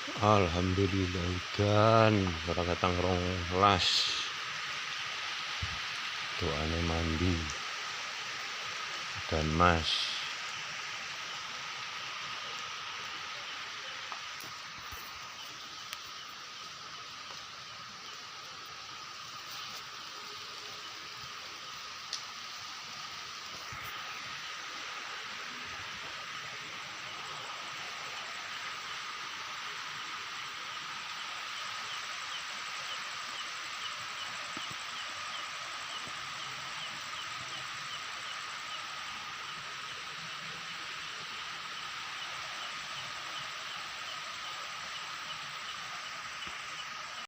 Alhamdulillah udan ora katang rong las doane mandi dan mas